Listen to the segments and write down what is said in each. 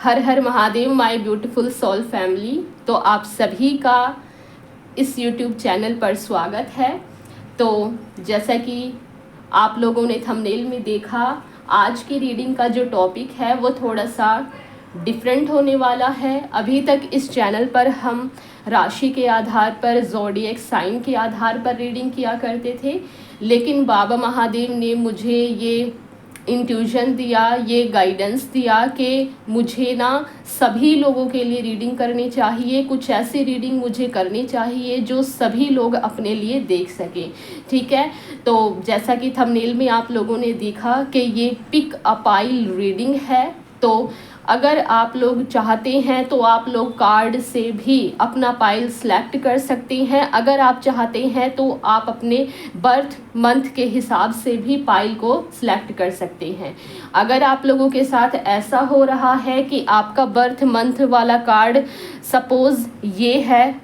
Her Har Mahadev my beautiful soul family. तो आप सभी का इस यूट्यूब चैनल पर स्वागत है। तो जैसा कि आप लोगों ने थंबनेल में देखा, आज की रीडिंग का जो टॉपिक है वो थोड़ा सा डिफरेंट होने वाला है। अभी तक इस चैनल पर हम राशि के आधार पर, ज़ोडिएक साइन के आधार पर रीडिंग किया करते थे, लेकिन बाबा महादेव ने मुझे ये इंट्यूशन दिया, ये गाइडेंस दिया कि मुझे ना सभी लोगों के लिए रीडिंग करनी चाहिए। कुछ ऐसी रीडिंग मुझे करनी चाहिए जो सभी लोग अपने लिए देख सकें। ठीक है, तो जैसा कि थंबनेल में आप लोगों ने देखा कि ये पिक अ पाइल रीडिंग है। तो अगर आप लोग चाहते हैं तो आप लोग कार्ड से भी अपना पाइल सेलेक्ट कर सकते हैं। अगर आप चाहते हैं तो आप अपने बर्थ मंथ के हिसाब से भी पाइल को सिलेक्ट कर सकते हैं। अगर आप लोगों के साथ ऐसा हो रहा है कि आपका बर्थ मंथ वाला कार्ड सपोज़ ये है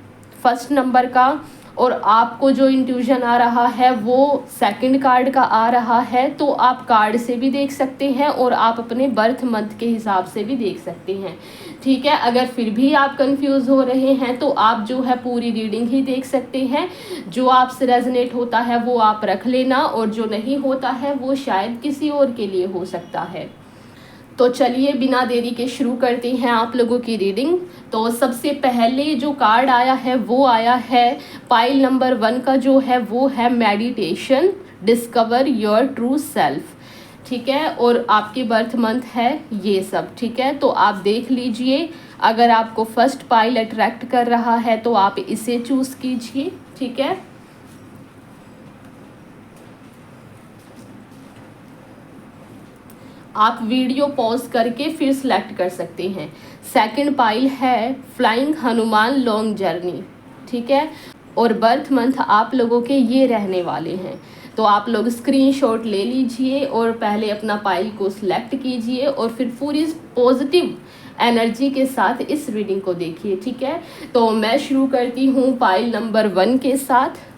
फर्स्ट नंबर का, और आपको जो इंट्यूशन आ रहा है वो सेकंड कार्ड का आ रहा है, तो आप कार्ड से भी देख सकते हैं और आप अपने बर्थ मंथ के हिसाब से भी देख सकते हैं। ठीक है, अगर फिर भी आप कंफ्यूज हो रहे हैं तो आप जो है पूरी रीडिंग ही देख सकते हैं। जो आपसे रेजोनेट होता है वो आप रख लेना, और जो नहीं होता है वो शायद किसी और के लिए हो सकता है। तो चलिए बिना देरी के शुरू करते हैं आप लोगों की रीडिंग। तो सबसे पहले जो कार्ड आया है वो आया है पाइल नंबर 1 का, जो है वो है meditation, discover your true self. ठीक है, और आपके बर्थ मंथ है ये सब। ठीक है, तो आप देख लीजिए, अगर आपको फर्स्ट पाइल अट्रैक्ट कर रहा है तो आप इसे चूज़ कीजिए। ठीक है, आप वीडियो पॉज करके फिर सिलेक्ट कर सकते हैं। सेकंड पाइल है फ्लाइंग हनुमान लॉन्ग जर्नी। ठीक है, और बर्थ मंथ आप लोगों के ये रहने वाले हैं। तो आप लोग स्क्रीनशॉट ले लीजिए और पहले अपना पाइल को सिलेक्ट कीजिए और फिर पूरी पॉजिटिव एनर्जी के साथ इस रीडिंग को देखिए। ठीक है, तो मैं शुरू करती हूँ पाइल नंबर 1 के साथ।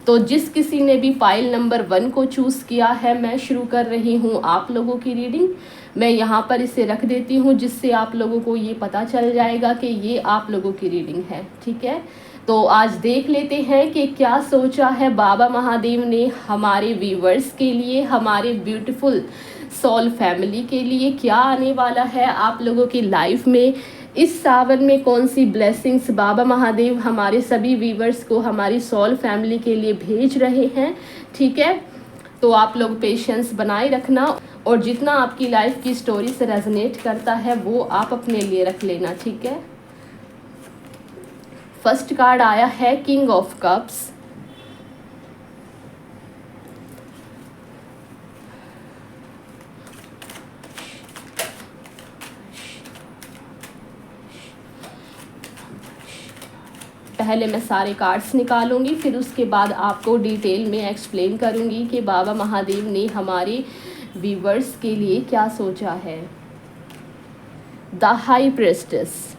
तो जिस किसी ने भी पाइल नंबर 1 को चूज़ किया है, मैं शुरू कर रही हूँ आप लोगों की रीडिंग। मैं यहाँ पर इसे रख देती हूँ जिससे आप लोगों को ये पता चल जाएगा कि ये आप लोगों की रीडिंग है। ठीक है, तो आज देख लेते हैं कि क्या सोचा है बाबा महादेव ने हमारे व्यूवर्स के लिए, हमारे ब्यूटीफुल सोल फैमिली के लिए। क्या आने वाला है आप लोगों की लाइफ में इस सावन में, कौन सी ब्लेसिंग्स बाबा महादेव हमारे सभी व्यूवर्स को, हमारी सोल फैमिली के लिए भेज रहे हैं। ठीक है, तो आप लोग पेशेंस बनाए रखना, और जितना आपकी लाइफ की स्टोरी से रेजोनेट करता है वो आप अपने लिए रख लेना। ठीक है, फर्स्ट कार्ड आया है किंग ऑफ कप्स। पहले मैं सारे कार्ड्स निकालूंगी, फिर उसके बाद आपको डिटेल में एक्सप्लेन करूंगी कि बाबा महादेव ने हमारे व्यूवर्स के लिए क्या सोचा है। The high प्रेस्टेस,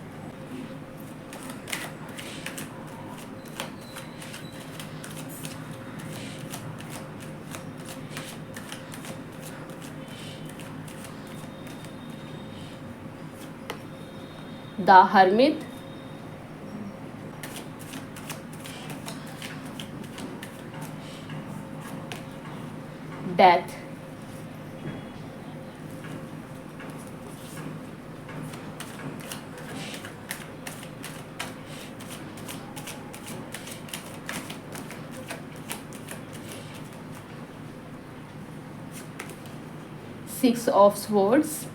the hermit, death, six of swords.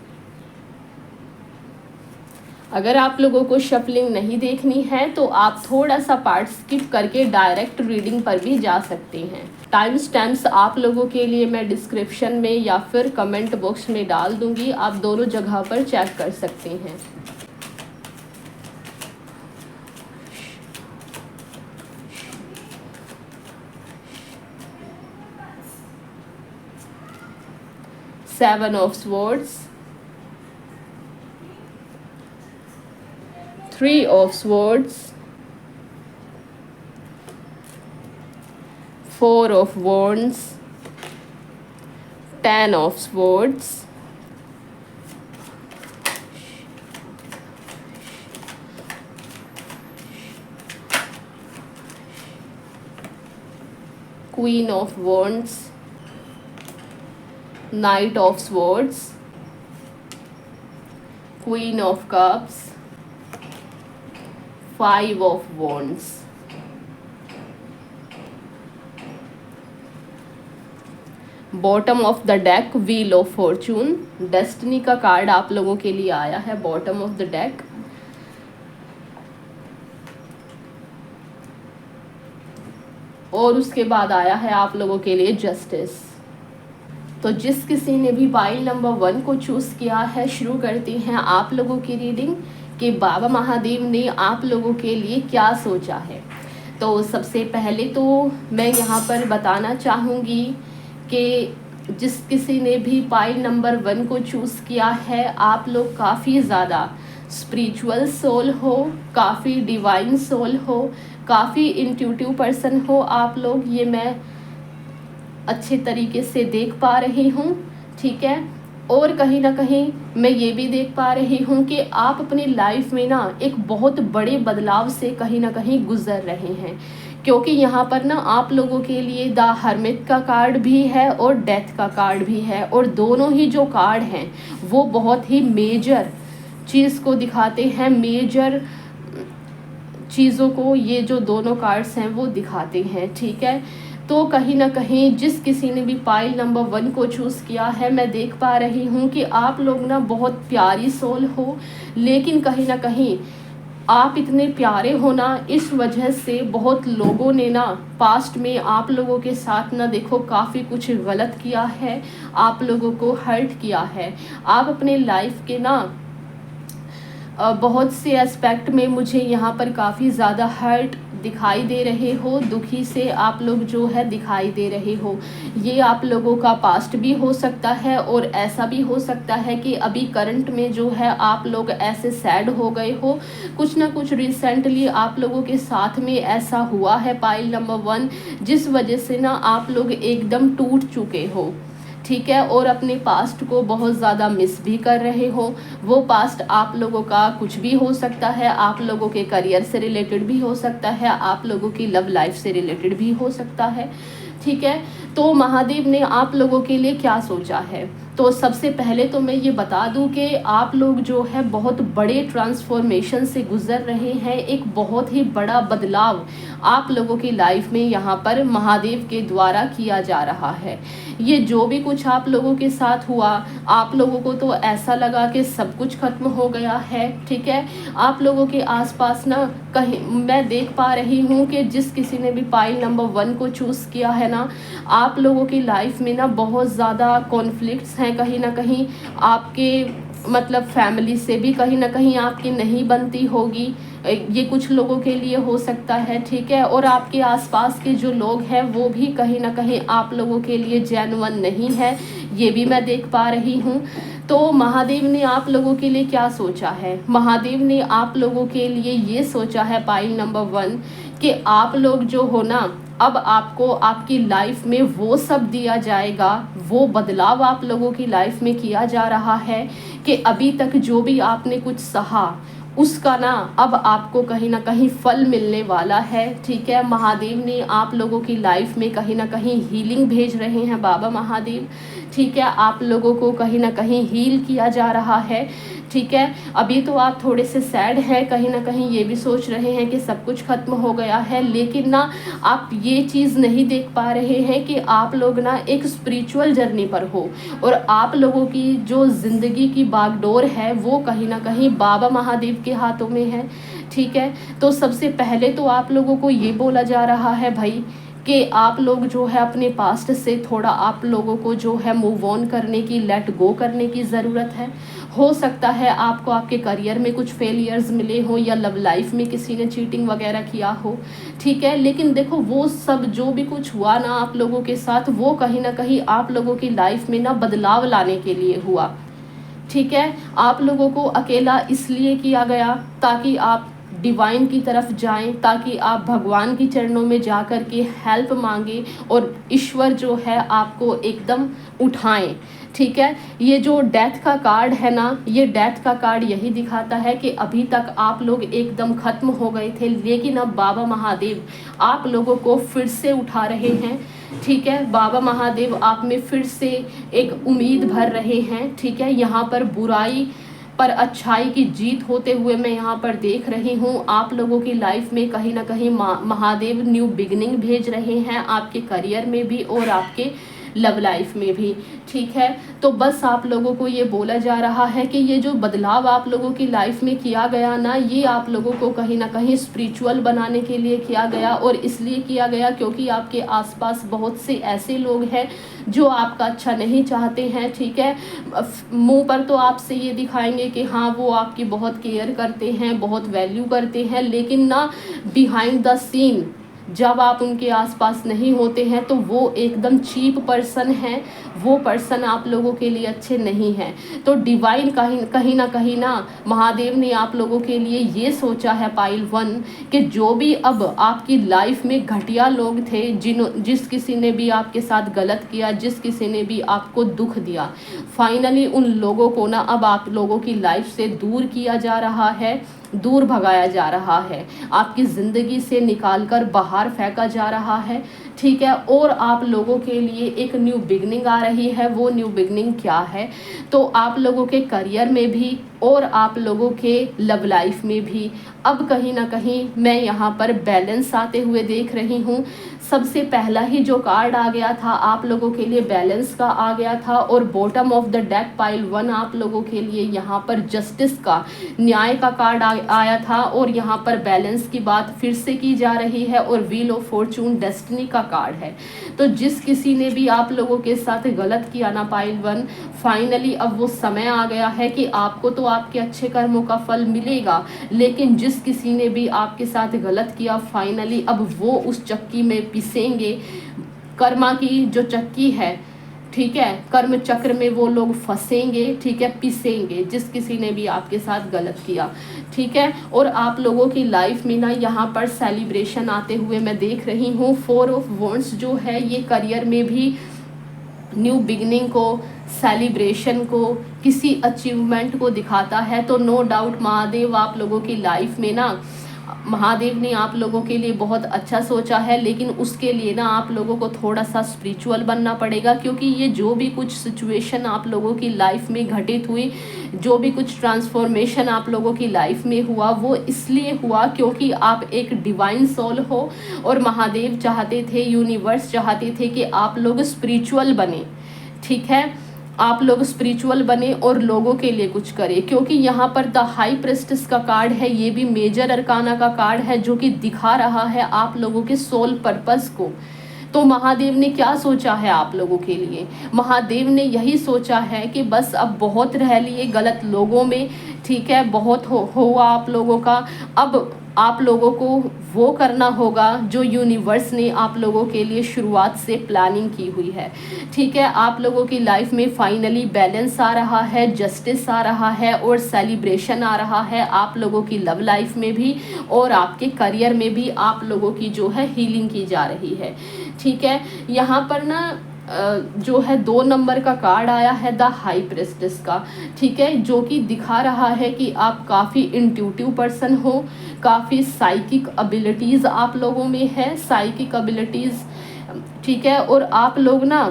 अगर आप लोगों को शफलिंग नहीं देखनी है तो आप थोड़ा सा पार्ट स्किप करके डायरेक्ट रीडिंग पर भी जा सकते हैं। टाइम स्टैम्प्स आप लोगों के लिए मैं डिस्क्रिप्शन में या फिर कमेंट बॉक्स में डाल दूंगी, आप दोनों जगह पर चेक कर सकते हैं। Seven of swords, three of swords, Four of Wands, Ten of Swords, queen of wands, night of swords, queen of cups, five of wands. Bottom of the deck wheel of Fortune, destiny का card आप लोगों के लिए आया है bottom of the deck. और उसके बाद आया है आप लोगों के लिए जस्टिस। तो जिस किसी ने भी पाइल नंबर 1 को चूज़ किया है, शुरू करते हैं आप लोगों की रीडिंग कि बाबा महादेव ने आप लोगों के लिए क्या सोचा है। तो सबसे पहले तो मैं यहाँ पर बताना चाहूँगी कि जिस किसी ने भी पाइल नंबर 1 को चूज़ किया है, आप लोग काफ़ी ज़्यादा स्पिरिचुअल सोल हो, काफ़ी डिवाइन सोल हो, काफ़ी इंट्यूटिव पर्सन हो आप लोग, ये मैं अच्छे तरीके से देख पा रही हूँ। ठीक है, और कहीं ना कहीं मैं ये भी देख पा रही हूँ कि आप अपनी लाइफ में ना एक बहुत बड़े बदलाव से कहीं ना कहीं गुजर रहे हैं, क्योंकि यहाँ पर ना आप लोगों के लिए द हर्मिट का कार्ड भी है और डेथ का कार्ड भी है, और दोनों ही जो कार्ड हैं वो बहुत ही मेजर चीज़ को दिखाते हैं, मेजर चीज़ों को ये जो दोनों कार्ड्स हैं वो दिखाते हैं। ठीक है, तो कहीं ना कहीं जिस किसी ने भी पाइल नंबर 1 को चूज़ किया है, मैं देख पा रही हूँ कि आप लोग ना बहुत प्यारी सोल हो, लेकिन कहीं ना कहीं आप इतने प्यारे हो ना, इस वजह से बहुत लोगों ने ना पास्ट में आप लोगों के साथ ना देखो काफ़ी कुछ गलत किया है, आप लोगों को हर्ट किया है। आप अपने लाइफ के ना बहुत से एस्पेक्ट में मुझे यहाँ पर काफ़ी ज़्यादा हर्ट दिखाई दे रहे हो, दुखी से आप लोग जो है दिखाई दे रहे हो। ये आप लोगों का पास्ट भी हो सकता है, और ऐसा भी हो सकता है कि अभी करंट में जो है आप लोग ऐसे सैड हो गए हो, कुछ ना कुछ रिसेंटली आप लोगों के साथ में ऐसा हुआ है पाइल नंबर 1, जिस वजह से ना आप लोग एकदम टूट चुके हो। ठीक है, और अपने पास्ट को बहुत ज़्यादा मिस भी कर रहे हो। वो पास्ट आप लोगों का कुछ भी हो सकता है, आप लोगों के करियर से रिलेटेड भी हो सकता है, आप लोगों की लव लाइफ से रिलेटेड भी हो सकता है। ठीक है, तो महादेव ने आप लोगों के लिए क्या सोचा है, तो सबसे पहले तो मैं ये बता दूं कि आप लोग जो है बहुत बड़े ट्रांसफॉर्मेशन से गुजर रहे हैं, एक बहुत ही बड़ा बदलाव आप लोगों की लाइफ में यहाँ पर महादेव के द्वारा किया जा रहा है। ये जो भी कुछ आप लोगों के साथ हुआ, आप लोगों को तो ऐसा लगा कि सब कुछ खत्म हो गया है। ठीक है, आप लोगों के आसपास ना कहीं मैं देख पा रही हूँ कि जिस किसी ने भी पाइल नंबर 1 को चूज़ किया है ना, आप लोगों की लाइफ में ना बहुत ज़्यादा कॉन्फ्लिक्ट्स हैं, कहीं ना कहीं आपके मतलब फैमिली से भी कहीं ना कहीं आपकी नहीं बनती होगी, ये कुछ लोगों के लिए हो सकता है। ठीक है, और आपके आसपास के जो लोग हैं वो भी कहीं ना कहीं आप लोगों के लिए जेन्युइन नहीं है, ये भी मैं देख पा रही हूँ। तो महादेव ने आप लोगों के लिए क्या सोचा है, महादेव ने आप लोगों के लिए ये सोचा है पाइल नंबर 1 कि आप लोग जो हो ना, अब आपको आपकी लाइफ में वो सब दिया जाएगा, वो बदलाव आप लोगों की लाइफ में किया जा रहा है कि अभी तक जो भी आपने कुछ सहा उसका ना अब आपको कहीं ना कहीं फल मिलने वाला है। ठीक है, महादेव ने आप लोगों की लाइफ में कहीं ना कहीं हीलिंग भेज रहे हैं बाबा महादेव। ठीक है, आप लोगों को कहीं ना कहीं हील किया जा रहा है। ठीक है, अभी तो आप थोड़े से सैड हैं, कहीं ना कहीं ये भी सोच रहे हैं कि सब कुछ खत्म हो गया है, लेकिन ना आप ये चीज़ नहीं देख पा रहे हैं कि आप लोग ना एक स्पिरिचुअल जर्नी पर हो, और आप लोगों की जो ज़िंदगी की बागडोर है वो कहीं ना कहीं बाबा महादेव के हाथों में है। ठीक है, तो सबसे पहले तो आप लोगों को ये बोला जा रहा है भाई कि आप लोग जो है अपने पास्ट से थोड़ा आप लोगों को जो है मूव ऑन करने की, लेट गो करने की ज़रूरत है। हो सकता है आपको आपके करियर में कुछ फेलियर्स मिले हो, या लव लाइफ में किसी ने चीटिंग वगैरह किया हो। ठीक है, लेकिन देखो वो सब जो भी कुछ हुआ ना आप लोगों के साथ, वो कहीं ना कहीं आप लोगों की लाइफ में ना बदलाव लाने के लिए हुआ। ठीक है, आप लोगों को अकेला इसलिए किया गया ताकि आप डिवाइन की तरफ जाएं, ताकि आप भगवान की चरणों में जा कर के हेल्प मांगे और ईश्वर जो है आपको एकदम उठाएं। ठीक है। ये जो डेथ का कार्ड है ना, ये डेथ का कार्ड यही दिखाता है कि अभी तक आप लोग एकदम ख़त्म हो गए थे, लेकिन अब बाबा महादेव आप लोगों को फिर से उठा रहे हैं। ठीक है, बाबा महादेव आप में फिर से एक उम्मीद भर रहे हैं। ठीक है, यहाँ पर बुराई पर अच्छाई की जीत होते हुए मैं यहाँ पर देख रही हूँ। आप लोगों की लाइफ में कहीं ना कहीं महादेव न्यू बिगनिंग भेज रहे हैं, आपके करियर में भी और आपके लव लाइफ में भी। ठीक है, तो बस आप लोगों को ये बोला जा रहा है कि ये जो बदलाव आप लोगों की लाइफ में किया गया ना, ये आप लोगों को कहीं ना कहीं स्पिरिचुअल बनाने के लिए किया गया, और इसलिए किया गया क्योंकि आपके आसपास बहुत से ऐसे लोग हैं जो आपका अच्छा नहीं चाहते हैं। ठीक है, मुंह पर तो आपसे ये दिखाएंगे कि हाँ वो आपकी बहुत केयर करते हैं, बहुत वैल्यू करते हैं, लेकिन ना बिहाइंड द सीन जब आप उनके आसपास नहीं होते हैं तो वो एकदम चीप पर्सन है, वो पर्सन आप लोगों के लिए अच्छे नहीं हैं। तो डिवाइन कहीं ना महादेव ने आप लोगों के लिए ये सोचा है पाइल 1 कि जो भी अब आपकी लाइफ में घटिया लोग थे, जिस किसी ने भी आपके साथ गलत किया, जिस किसी ने भी आपको दुख दिया, फाइनली उन लोगों को ना अब आप लोगों की लाइफ से दूर किया जा रहा है, दूर भगाया जा रहा है, आपकी ज़िंदगी से निकालकर बाहर फेंका जा रहा है। ठीक है, और आप लोगों के लिए एक न्यू बिगनिंग आ रही है। वो न्यू बिगनिंग क्या है? तो आप लोगों के करियर में भी और आप लोगों के लव लाइफ में भी अब कहीं ना कहीं मैं यहाँ पर बैलेंस आते हुए देख रही हूँ। सबसे पहला ही जो कार्ड आ गया था आप लोगों के लिए बैलेंस का आ गया था, और bottom of the deck pile 1 आप लोगों के लिए यहाँ पर जस्टिस का, न्याय का कार्ड आया था, और यहाँ पर बैलेंस की बात फिर से की जा रही है, और व्हील ऑफ फॉर्चून डेस्टिनी का कार्ड है। तो जिस किसी ने भी आप लोगों के साथ गलत किया ना पाइल 1, फाइनली अब वो समय आ गया है कि आपको तो आपके अच्छे कर्मों का फल मिलेगा, लेकिन जिस किसी ने भी आपके साथ गलत किया फाइनली अब वो उस चक्की में पिसेंगे। कर्मा की जो चक्की है, ठीक है, कर्म चक्र में वो लोग फंसेंगे। ठीक है, पिसेंगे जिस किसी ने भी आपके साथ गलत किया। ठीक है, और आप लोगों की लाइफ में ना यहाँ पर सेलिब्रेशन आते हुए मैं देख रही हूँ। 4 ऑफ वॉन्ड्स जो है ये करियर में भी न्यू बिगनिंग को, सेलिब्रेशन को, किसी अचीवमेंट को दिखाता है। तो नो डाउट महादेव आप लोगों की लाइफ में ना, महादेव ने आप लोगों के लिए बहुत अच्छा सोचा है, लेकिन उसके लिए ना आप लोगों को थोड़ा सा स्पिरिचुअल बनना पड़ेगा, क्योंकि ये जो भी कुछ सिचुएशन आप लोगों की लाइफ में घटित हुई, जो भी कुछ ट्रांसफॉर्मेशन आप लोगों की लाइफ में हुआ, वो इसलिए हुआ क्योंकि आप एक डिवाइन सोल हो, और महादेव चाहते थे, यूनिवर्स चाहते थे कि आप लोग स्पिरिचुअल बने। ठीक है, आप लोग स्पिरिचुअल बने और लोगों के लिए कुछ करें, क्योंकि यहाँ पर द हाई प्रेस्टिस का कार्ड है, ये भी मेजर अरकाना का कार्ड है, जो कि दिखा रहा है आप लोगों के सोल पर्पस को। तो महादेव ने क्या सोचा है आप लोगों के लिए? महादेव ने यही सोचा है कि बस अब बहुत रह लिए गलत लोगों में। ठीक है, बहुत हुआ आप लोगों का। अब आप लोगों को वो करना होगा जो यूनिवर्स ने आप लोगों के लिए शुरुआत से प्लानिंग की हुई है। ठीक है, आप लोगों की लाइफ में फाइनली बैलेंस आ रहा है, जस्टिस आ रहा है, और सेलिब्रेशन आ रहा है आप लोगों की लव लाइफ में भी, और आपके करियर में भी आप लोगों की जो है हीलिंग की जा रही है। ठीक है, यहाँ पर ना जो है 2 नंबर का कार्ड आया है द हाई प्रेस्टिस का। ठीक है, जो कि दिखा रहा है कि आप काफ़ी इंट्यूटिव पर्सन हो, काफ़ी साइकिक एबिलिटीज़ आप लोगों में है, साइकिक एबिलिटीज़। ठीक है, और आप लोग ना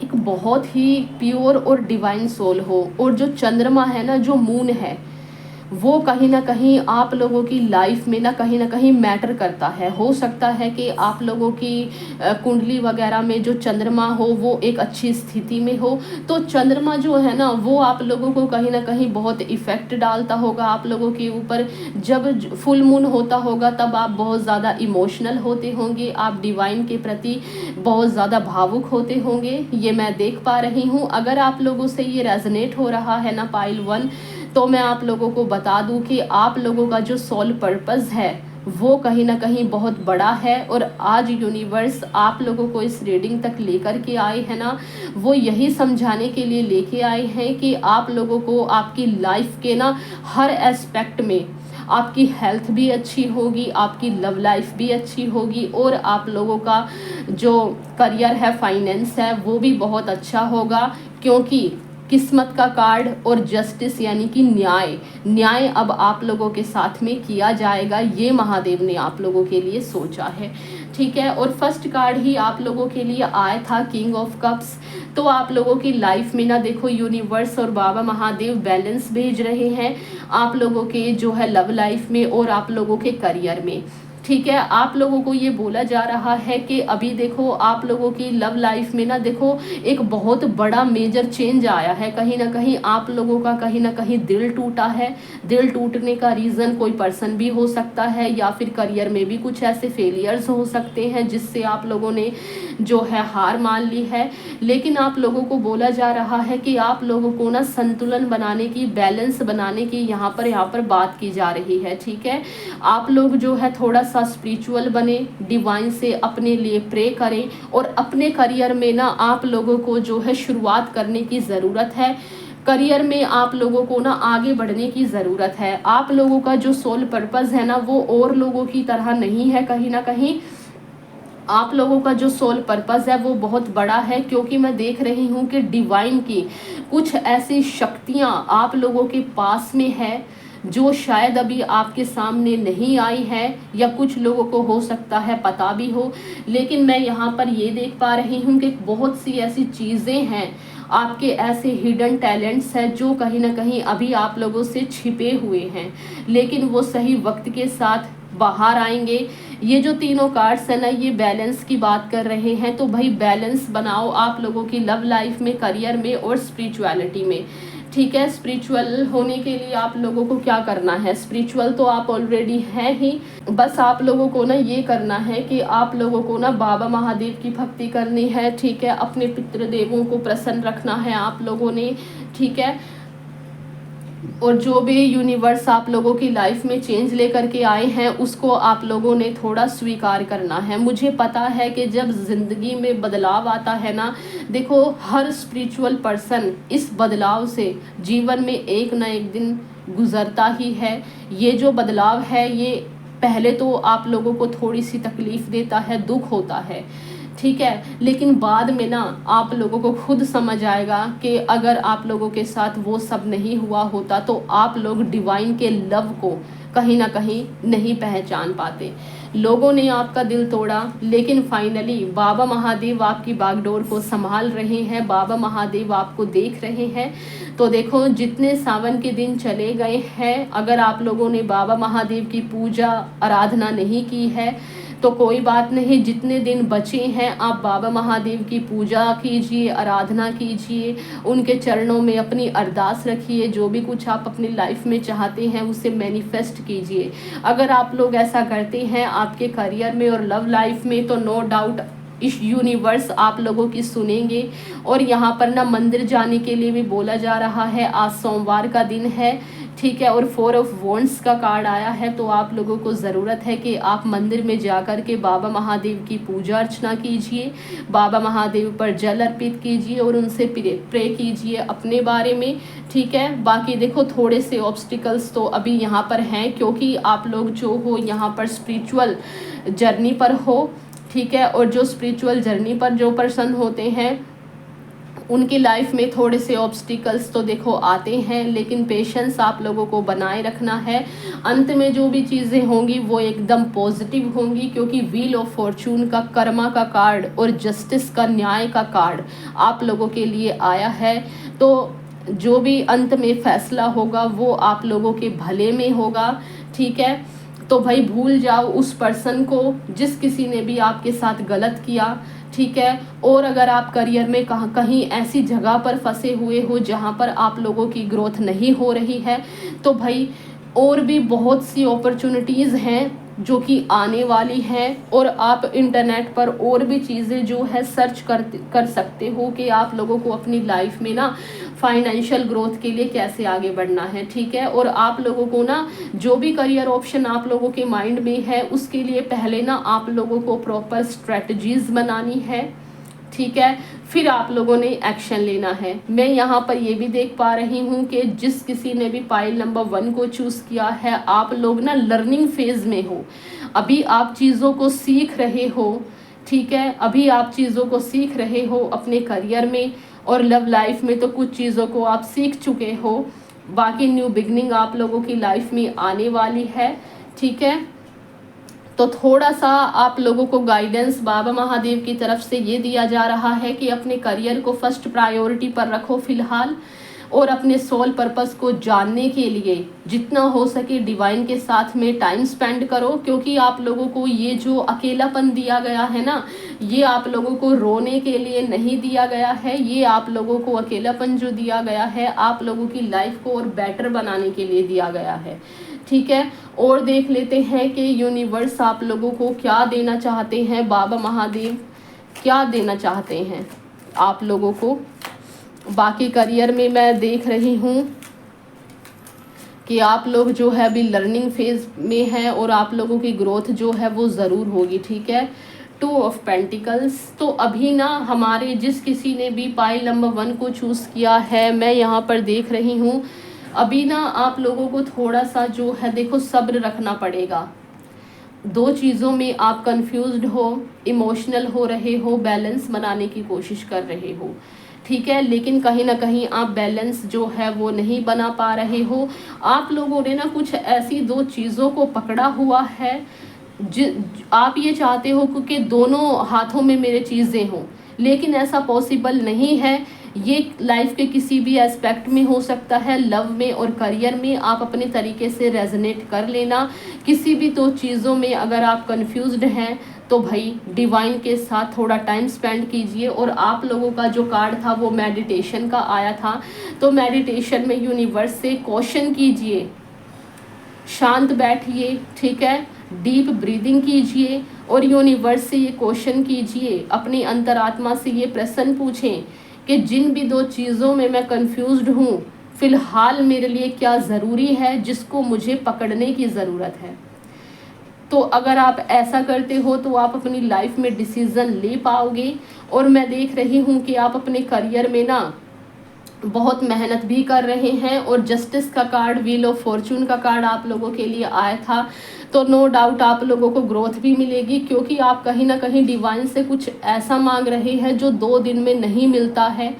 एक बहुत ही प्योर और डिवाइन सोल हो, और जो चंद्रमा है ना, जो मून है, वो कहीं ना कहीं आप लोगों की लाइफ में ना कहीं मैटर करता है। हो सकता है कि आप लोगों की कुंडली वगैरह में जो चंद्रमा हो वो एक अच्छी स्थिति में हो, तो चंद्रमा जो है ना वो आप लोगों को कहीं ना कहीं बहुत इफ़ेक्ट डालता होगा आप लोगों के ऊपर। जब फुल मून होता होगा तब आप बहुत ज़्यादा इमोशनल होते होंगे, आप डिवाइन के प्रति बहुत ज़्यादा भावुक होते होंगे, ये मैं देख पा रही हूँ। अगर आप लोगों से ये रेजोनेट हो रहा है ना पाइल 1, तो मैं आप लोगों को बता दूं कि आप लोगों का जो सोल पर्पस है वो कहीं ना कहीं बहुत बड़ा है, और आज यूनिवर्स आप लोगों को इस रीडिंग तक लेकर के आए हैं ना, वो यही समझाने के लिए लेके आए हैं कि आप लोगों को आपकी लाइफ के ना हर एस्पेक्ट में आपकी हेल्थ भी अच्छी होगी, आपकी लव लाइफ भी अच्छी होगी और आप लोगों का जो करियर है, फाइनेंस है, वो भी बहुत अच्छा होगा। क्योंकि किस्मत का कार्ड और जस्टिस यानी कि न्याय न्याय अब आप लोगों के साथ में किया जाएगा, ये महादेव ने आप लोगों के लिए सोचा है। ठीक है, और फर्स्ट कार्ड ही आप लोगों के लिए आया था किंग ऑफ कप्स। तो आप लोगों की लाइफ में ना देखो यूनिवर्स और बाबा महादेव बैलेंस भेज रहे हैं आप लोगों के जो है लव लाइफ में और आप लोगों के करियर में। ठीक है, आप लोगों को ये बोला जा रहा है कि अभी देखो आप लोगों की लव लाइफ में ना देखो एक बहुत बड़ा मेजर चेंज आया है। कहीं ना कहीं आप लोगों का कहीं ना कहीं दिल टूटा है। दिल टूटने का रीज़न कोई पर्सन भी हो सकता है या फिर करियर में भी कुछ ऐसे फेलियर्स हो सकते हैं जिससे आप लोगों ने जो है हार मान ली है। लेकिन आप लोगों को बोला जा रहा है कि आप लोगों को ना संतुलन बनाने की, बैलेंस बनाने की यहाँ पर बात की जा रही है। ठीक है, आप लोग जो है थोड़ा सा स्पिरिचुअल बने, डिवाइन से अपने लिए प्रे करें और अपने करियर में ना आप लोगों को जो है शुरुआत करने की ज़रूरत है। करियर में आप लोगों को ना आगे बढ़ने की ज़रूरत है। आप लोगों का जो सोल पर्पस है ना वो और लोगों की तरह नहीं है। कहीं ना कहीं आप लोगों का जो सोल पर्पस है वो बहुत बड़ा है, क्योंकि मैं देख रही हूँ कि डिवाइन की कुछ ऐसी शक्तियाँ आप लोगों के पास में है जो शायद अभी आपके सामने नहीं आई है या कुछ लोगों को हो सकता है पता भी हो। लेकिन मैं यहाँ पर ये देख पा रही हूँ कि बहुत सी ऐसी चीज़ें हैं, आपके ऐसे हिडन टैलेंट्स हैं जो कहीं ना कहीं अभी आप लोगों से छिपे हुए हैं, लेकिन वो सही वक्त के साथ बाहर आएंगे। ये जो तीनों कार्ड्स है ना ये बैलेंस की बात कर रहे हैं। तो भाई बैलेंस बनाओ आप लोगों की लव लाइफ में, करियर में और स्पिरिचुअलिटी में। ठीक है, स्पिरिचुअल होने के लिए आप लोगों को क्या करना है, स्पिरिचुअल तो आप ऑलरेडी हैं ही। बस आप लोगों को ना ये करना है कि आप लोगों को ना बाबा महादेव की भक्ति करनी है। ठीक है, अपने पितृदेवों को प्रसन्न रखना है आप लोगों ने। ठीक है, और जो भी यूनिवर्स आप लोगों की लाइफ में चेंज लेकर के आए हैं उसको आप लोगों ने थोड़ा स्वीकार करना है। मुझे पता है कि जब ज़िंदगी में बदलाव आता है ना, देखो हर स्पिरिचुअल पर्सन इस बदलाव से जीवन में एक ना एक दिन गुजरता ही है। ये जो बदलाव है ये पहले तो आप लोगों को थोड़ी सी तकलीफ़ देता है, दुख होता है। ठीक है, लेकिन बाद में ना आप लोगों को खुद समझ आएगा कि अगर आप लोगों के साथ वो सब नहीं हुआ होता तो आप लोग डिवाइन के लव को कहीं ना कहीं नहीं पहचान पाते। लोगों ने आपका दिल तोड़ा, लेकिन फाइनली बाबा महादेव आपकी बागडोर को संभाल रहे हैं, बाबा महादेव आपको देख रहे हैं। तो देखो जितने सावन के दिन चले गए हैं, अगर आप लोगों ने बाबा महादेव की पूजा आराधना नहीं की है तो कोई बात नहीं, जितने दिन बचे हैं आप बाबा महादेव की पूजा कीजिए, आराधना कीजिए, उनके चरणों में अपनी अरदास रखिए। जो भी कुछ आप अपनी लाइफ में चाहते हैं उसे मैनिफेस्ट कीजिए। अगर आप लोग ऐसा करते हैं आपके करियर में और लव लाइफ में तो नो डाउट इस यूनिवर्स आप लोगों की सुनेंगे। और यहाँ पर ना मंदिर जाने के लिए भी बोला जा रहा है। आज सोमवार का दिन है। ठीक है, और 4 ऑफ वॉन्ड्स का कार्ड आया है। तो आप लोगों को ज़रूरत है कि आप मंदिर में जाकर के बाबा महादेव की पूजा अर्चना कीजिए, बाबा महादेव पर जल अर्पित कीजिए और उनसे प्रे कीजिए अपने बारे में। ठीक है, बाकी देखो थोड़े से ऑब्स्टिकल्स तो अभी यहाँ पर हैं, क्योंकि आप लोग जो हो यहाँ पर स्पिरिचुअल जर्नी पर हो। ठीक है, और जो स्पिरिचुअल जर्नी पर जो पर्सन होते हैं उनकी लाइफ में थोड़े से ऑब्स्टिकल्स तो देखो आते हैं, लेकिन पेशेंस आप लोगों को बनाए रखना है। अंत में जो भी चीज़ें होंगी वो एकदम पॉजिटिव होंगी, क्योंकि व्हील ऑफ फॉर्चून का, कर्मा का कार्ड और जस्टिस का, न्याय का कार्ड आप लोगों के लिए आया है। तो जो भी अंत में फैसला होगा वो आप लोगों के भले में होगा। ठीक है, तो भाई भूल जाओ उस पर्सन को जिस किसी ने भी आपके साथ गलत किया। ठीक है, और अगर आप करियर में कहीं ऐसी जगह पर फंसे हुए हो जहाँ पर आप लोगों की ग्रोथ नहीं हो रही है तो भाई और भी बहुत सी अपॉर्चुनिटीज़ हैं जो कि आने वाली हैं। और आप इंटरनेट पर और भी चीज़ें जो है सर्च कर सकते हो कि आप लोगों को अपनी लाइफ में ना फाइनेंशियल ग्रोथ के लिए कैसे आगे बढ़ना है। ठीक है, और आप लोगों को ना जो भी करियर ऑप्शन आप लोगों के माइंड में है उसके लिए पहले ना आप लोगों को प्रॉपर स्ट्रेटजीज बनानी है। ठीक है, फिर आप लोगों ने एक्शन लेना है। मैं यहाँ पर ये भी देख पा रही हूँ कि जिस किसी ने भी पाइल नंबर 1 को चूज़ किया है, आप लोग ना लर्निंग फेज़ में हो, अभी आप चीज़ों को सीख रहे हो, ठीक है, अभी आप चीज़ों को सीख रहे हो अपने करियर में और लव लाइफ में तो कुछ चीज़ों को आप सीख चुके हो, बाकी न्यू बिगनिंग आप लोगों की लाइफ में आने वाली है, ठीक है। तो थोड़ा सा आप लोगों को गाइडेंस बाबा महादेव की तरफ से ये दिया जा रहा है कि अपने करियर को फर्स्ट प्रायोरिटी पर रखो फ़िलहाल, और अपने सोल पर्पस को जानने के लिए जितना हो सके डिवाइन के साथ में टाइम स्पेंड करो, क्योंकि आप लोगों को ये जो अकेलापन दिया गया है ना, ये आप लोगों को रोने के लिए नहीं दिया गया है, ये आप लोगों को अकेलापन जो दिया गया है आप लोगों की लाइफ को और बेटर बनाने के लिए दिया गया है, ठीक है। और देख लेते हैं कि यूनिवर्स आप लोगों को क्या देना चाहते हैं, बाबा महादेव क्या देना चाहते हैं आप लोगों को। बाकी करियर में मैं देख रही हूँ कि आप लोग जो है अभी लर्निंग फेज में हैं और आप लोगों की ग्रोथ जो है वो ज़रूर होगी, ठीक है। 2 ऑफ पेंटिकल्स, तो अभी ना हमारे जिस किसी ने भी पाइल नंबर 1 को चूज़ किया है, मैं यहाँ पर देख रही हूँ अभी ना आप लोगों को थोड़ा सा जो है देखो सब्र रखना पड़ेगा। 2 चीज़ों में आप कंफ्यूज्ड हो, इमोशनल हो रहे हो, बैलेंस बनाने की कोशिश कर रहे हो, ठीक है, लेकिन कहीं ना कहीं आप बैलेंस जो है वो नहीं बना पा रहे हो। आप लोगों ने ना कुछ ऐसी 2 चीज़ों को पकड़ा हुआ है, आप ये चाहते हो क्योंकि दोनों हाथों में मेरे चीज़ें हों, लेकिन ऐसा पॉसिबल नहीं है। ये लाइफ के किसी भी एस्पेक्ट में हो सकता है, लव में और करियर में आप अपने तरीके से रेजोनेट कर लेना। किसी भी 2 चीज़ों में अगर आप कंफ्यूज्ड हैं तो भाई डिवाइन के साथ थोड़ा टाइम स्पेंड कीजिए। और आप लोगों का जो कार्ड था वो मेडिटेशन का आया था, तो मेडिटेशन में यूनिवर्स से क्वेश्चन कीजिए, शांत बैठिए, ठीक है, डीप ब्रीदिंग कीजिए और यूनिवर्स से ये क्वेश्चन कीजिए, अपनी अंतरात्मा से ये प्रश्न पूछें कि जिन भी 2 चीज़ों में मैं कंफ्यूज्ड हूँ, फ़िलहाल मेरे लिए क्या ज़रूरी है जिसको मुझे पकड़ने की ज़रूरत है। तो अगर आप ऐसा करते हो तो आप अपनी लाइफ में डिसीज़न ले पाओगे। और मैं देख रही हूँ कि आप अपने करियर में ना बहुत मेहनत भी कर रहे हैं। और जस्टिस का कार्ड, व्हील ऑफ फॉर्चून का कार्ड आप लोगों के लिए आया था, तो नो डाउट आप लोगों को ग्रोथ भी मिलेगी, क्योंकि आप कहीं ना कहीं डिवाइन से कुछ ऐसा मांग रहे हैं जो 2 दिन में नहीं मिलता है,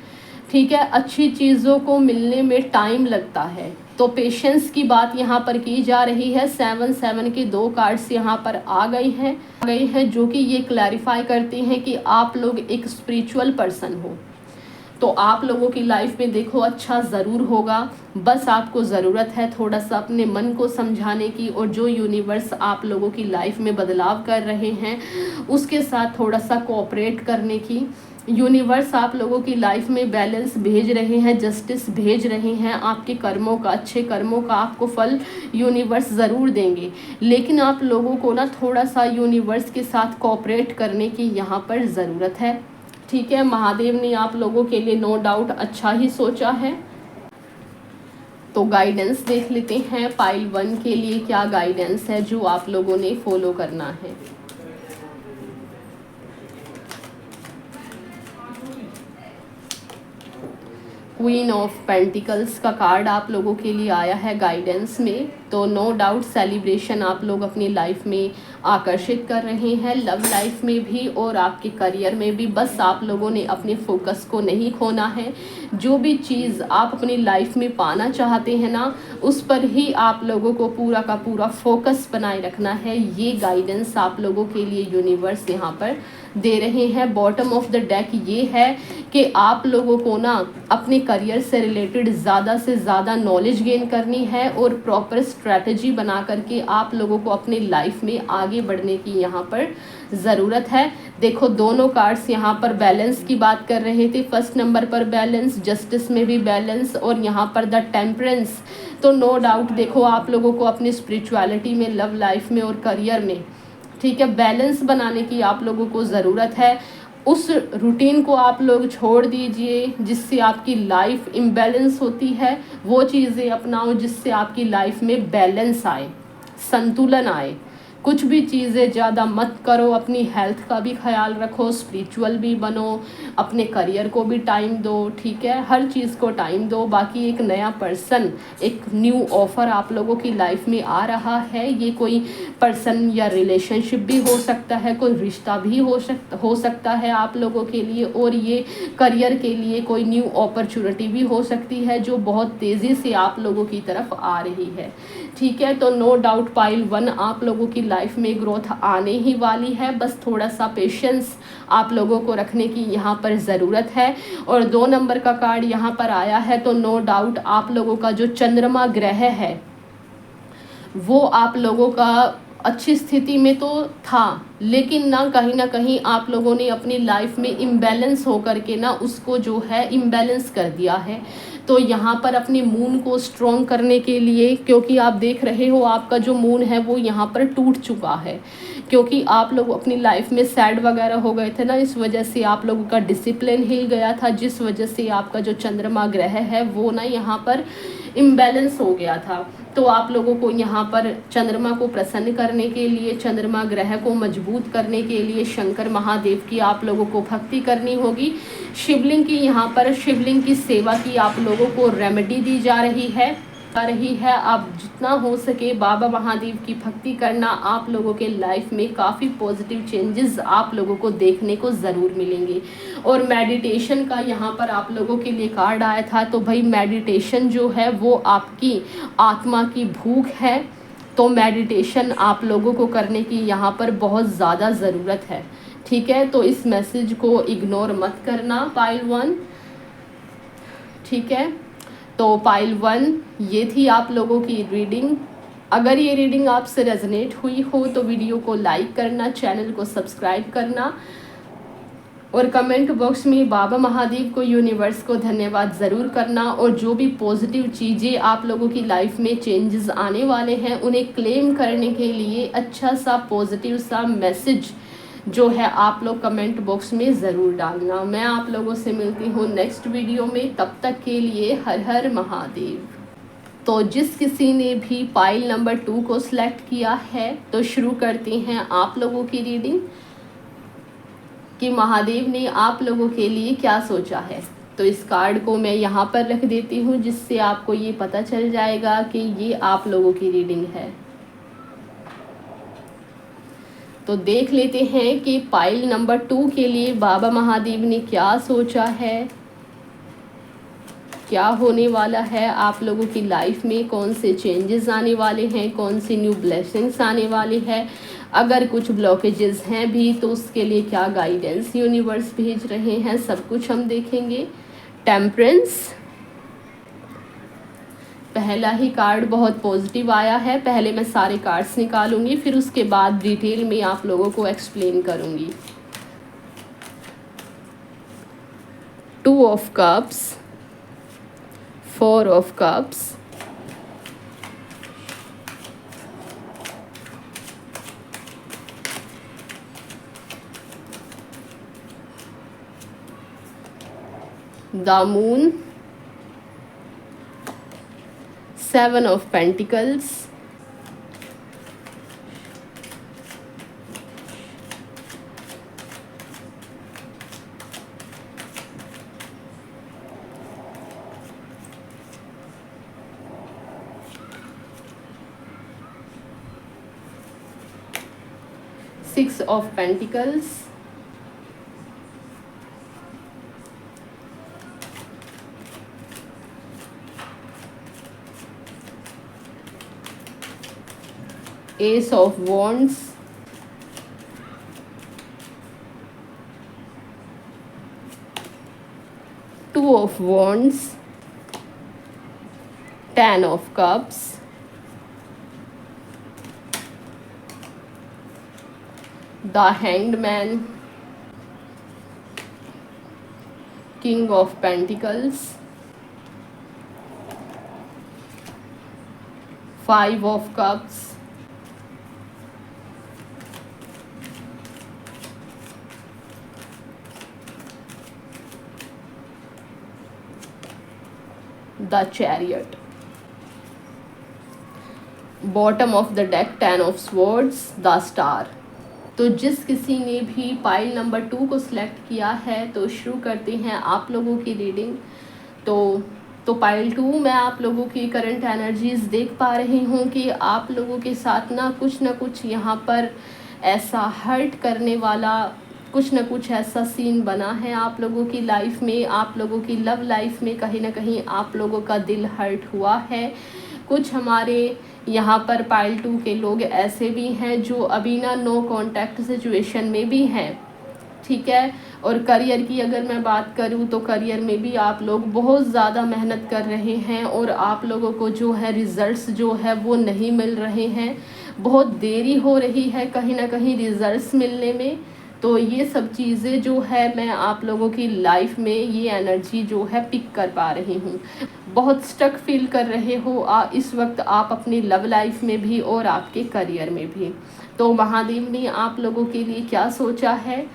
ठीक है। अच्छी चीज़ों को मिलने में टाइम लगता है, तो पेशेंस की बात यहाँ पर की जा रही है। 7 के 2 कार्ड्स यहाँ पर आ गए हैं जो कि ये क्लैरिफाई करते हैं कि आप लोग एक स्पिरिचुअल पर्सन हो। तो आप लोगों की लाइफ में देखो अच्छा ज़रूर होगा, बस आपको ज़रूरत है थोड़ा सा अपने मन को समझाने की, और जो यूनिवर्स आप लोगों की लाइफ में बदलाव कर रहे हैं उसके साथ थोड़ा सा कोऑपरेट करने की। यूनिवर्स आप लोगों की लाइफ में बैलेंस भेज रहे हैं, जस्टिस भेज रहे हैं, आपके कर्मों का, अच्छे कर्मों का आपको फल यूनिवर्स ज़रूर देंगे, लेकिन आप लोगों को ना थोड़ा सा यूनिवर्स के साथ कोऑपरेट करने की यहाँ पर ज़रूरत है, ठीक है। महादेव ने आप लोगों के लिए नो डाउट अच्छा ही सोचा है। तो गाइडेंस देख लेते हैं पाइल 1 के लिए क्या गाइडेंस है जो आप लोगों ने फॉलो करना है। क्वीन ऑफ पेंटिकल्स का कार्ड आप लोगों के लिए आया है गाइडेंस में। तो नो डाउट सेलिब्रेशन आप लोग अपनी लाइफ में आकर्षित कर रहे हैं, लव लाइफ में भी और आपके करियर में भी। बस आप लोगों ने अपने फोकस को नहीं खोना है। जो भी चीज़ आप अपनी लाइफ में पाना चाहते हैं ना, उस पर ही आप लोगों को पूरा का पूरा फोकस बनाए रखना है। ये गाइडेंस आप लोगों के लिए यूनिवर्स यहाँ पर दे रहे हैं। बॉटम ऑफ द डेक ये है कि आप लोगों को ना अपने करियर से रिलेटेड ज़्यादा से ज़्यादा नॉलेज गेन करनी है और प्रॉपर स्ट्रैटेजी बना करके आप लोगों को अपनी लाइफ में आगे बढ़ने की यहाँ पर ज़रूरत है। देखो दोनों कार्ड्स यहाँ पर बैलेंस की बात कर रहे थे। फर्स्ट नंबर पर बैलेंस, जस्टिस में भी बैलेंस और यहाँ पर द टेम्परेंस। तो नो डाउट देखो आप लोगों को अपनी स्पिरिचुअलिटी में, लव लाइफ में और करियर में, ठीक है, बैलेंस बनाने की आप लोगों को ज़रूरत है। उस रूटीन को आप लोग छोड़ दीजिए जिससे आपकी लाइफ इम्बैलेंस होती है। वो चीज़ें अपनाओ जिससे आपकी लाइफ में बैलेंस आए, संतुलन आए, कुछ भी चीज़ें ज़्यादा मत करो, अपनी हेल्थ का भी ख्याल रखो, स्पिरिचुअल भी बनो, अपने करियर को भी टाइम दो, ठीक है, हर चीज़ को टाइम दो। बाकी एक नया पर्सन, एक न्यू ऑफ़र आप लोगों की लाइफ में आ रहा है। ये कोई पर्सन या रिलेशनशिप भी हो सकता है, कोई रिश्ता भी हो सकता है आप लोगों के लिए, और ये करियर के लिए कोई न्यू अपॉर्चुनिटी भी हो सकती है जो बहुत तेज़ी से आप लोगों की तरफ आ रही है, ठीक है। तो नो डाउट पाइल 1 आप लोगों की लाइफ में ग्रोथ आने ही वाली है, बस थोड़ा सा पेशेंस आप लोगों को रखने की यहाँ पर ज़रूरत है। और 2 नंबर का कार्ड यहाँ पर आया है, तो नो डाउट आप लोगों का जो चंद्रमा ग्रह है वो आप लोगों का अच्छी स्थिति में तो था, लेकिन ना कहीं आप लोगों ने अपनी लाइफ में इम्बैलेंस होकर के ना उसको जो है इम्बैलेंस कर दिया है। तो यहाँ पर अपनी मून को स्ट्रॉन्ग करने के लिए, क्योंकि आप देख रहे हो आपका जो मून है वो यहाँ पर टूट चुका है, क्योंकि आप लोग अपनी लाइफ में सैड वगैरह हो गए थे ना, इस वजह से आप लोगों का डिसिप्लिन हिल गया था, जिस वजह से आपका जो चंद्रमा ग्रह है वो ना यहाँ पर इम्बैलेंस हो गया था। तो आप लोगों को यहाँ पर चंद्रमा को प्रसन्न करने के लिए, चंद्रमा ग्रह को मजबूत करने के लिए शंकर महादेव की आप लोगों को भक्ति करनी होगी। शिवलिंग की यहाँ पर शिवलिंग की सेवा की आप लोगों को रेमेडी दी जा रही है। आप जितना हो सके बाबा महादेव की भक्ति करना, आप लोगों के लाइफ में काफ़ी पॉजिटिव चेंजेस आप लोगों को देखने को ज़रूर मिलेंगे। और मेडिटेशन का यहाँ पर आप लोगों के लिए कार्ड आया था, तो भाई मेडिटेशन जो है वो आपकी आत्मा की भूख है, तो मेडिटेशन आप लोगों को करने की यहाँ पर बहुत ज़्यादा ज़रूरत है, ठीक है। तो इस मैसेज को इग्नोर मत करना पाइल 1, ठीक है। तो पाइल 1 ये थी आप लोगों की रीडिंग। अगर ये रीडिंग आपसे रेजोनेट हुई हो तो वीडियो को लाइक करना, चैनल को सब्सक्राइब करना, और कमेंट बॉक्स में बाबा महादेव को, यूनिवर्स को धन्यवाद ज़रूर करना। और जो भी पॉजिटिव चीज़ें आप लोगों की लाइफ में चेंजेस आने वाले हैं उन्हें क्लेम करने के लिए अच्छा सा पॉजिटिव सा मैसेज जो है आप लोग कमेंट बॉक्स में ज़रूर डालना। मैं आप लोगों से मिलती हूँ नेक्स्ट वीडियो में, तब तक के लिए हर हर महादेव। तो जिस किसी ने भी पाइल नंबर 2 को सिलेक्ट किया है तो शुरू करते हैं आप लोगों की रीडिंग कि महादेव ने आप लोगों के लिए क्या सोचा है। तो इस कार्ड को मैं यहाँ पर रख देती हूँ, जिससे आपको ये पता चल जाएगा कि ये आप लोगों की रीडिंग है। तो देख लेते हैं कि पाइल नंबर 2 के लिए बाबा महादेव ने क्या सोचा है, क्या होने वाला है आप लोगों की लाइफ में, कौन से चेंजेस आने वाले हैं, कौन सी न्यू ब्लेसिंग्स आने वाली है। अगर कुछ ब्लॉकेजेस हैं भी तो उसके लिए क्या गाइडेंस यूनिवर्स भेज रहे हैं, सब कुछ हम देखेंगे। टेम्परेंस पहला ही कार्ड बहुत पॉजिटिव आया है। पहले मैं सारे कार्ड्स निकालूंगी, फिर उसके बाद डिटेल में आप लोगों को एक्सप्लेन करूंगी। 2 of cups, 4 of cups, the moon, 7 of Pentacles, Six of Pentacles, Ace of Wands, Two of Wands, 10 of Cups, the Hanged Man, King of Pentacles, 5 of Cups, the Chariot। Bottom of the deck 10 of swords, the star. तो जिस किसी ने भी pile number 2 को select किया है तो शुरू करते हैं आप लोगों की रीडिंग। तो पाइल 2 में आप लोगों की करंट एनर्जीज देख पा रही हूँ कि आप लोगों के साथ ना कुछ यहाँ पर ऐसा हर्ट करने वाला कुछ ना कुछ ऐसा सीन बना है आप लोगों की लाइफ में। आप लोगों की लव लाइफ में कहीं ना कहीं आप लोगों का दिल हर्ट हुआ है। कुछ हमारे यहाँ पर पाइल 2 के लोग ऐसे भी हैं जो अभी ना नो कांटेक्ट सिचुएशन में भी हैं, ठीक है। और करियर की अगर मैं बात करूँ तो करियर में भी आप लोग बहुत ज़्यादा मेहनत कर रहे हैं और आप लोगों को जो है रिज़ल्ट्स जो है वो नहीं मिल रहे हैं, बहुत देरी हो रही है कहीं ना कहीं रिज़ल्ट्स मिलने में। तो ये सब चीज़ें जो है मैं आप लोगों की लाइफ में ये एनर्जी जो है पिक कर पा रही हूँ। बहुत स्टक फील कर रहे हो इस वक्त आप अपनी लव लाइफ में भी और आपके करियर में भी। तो महादेव ने आप लोगों के लिए क्या सोचा है,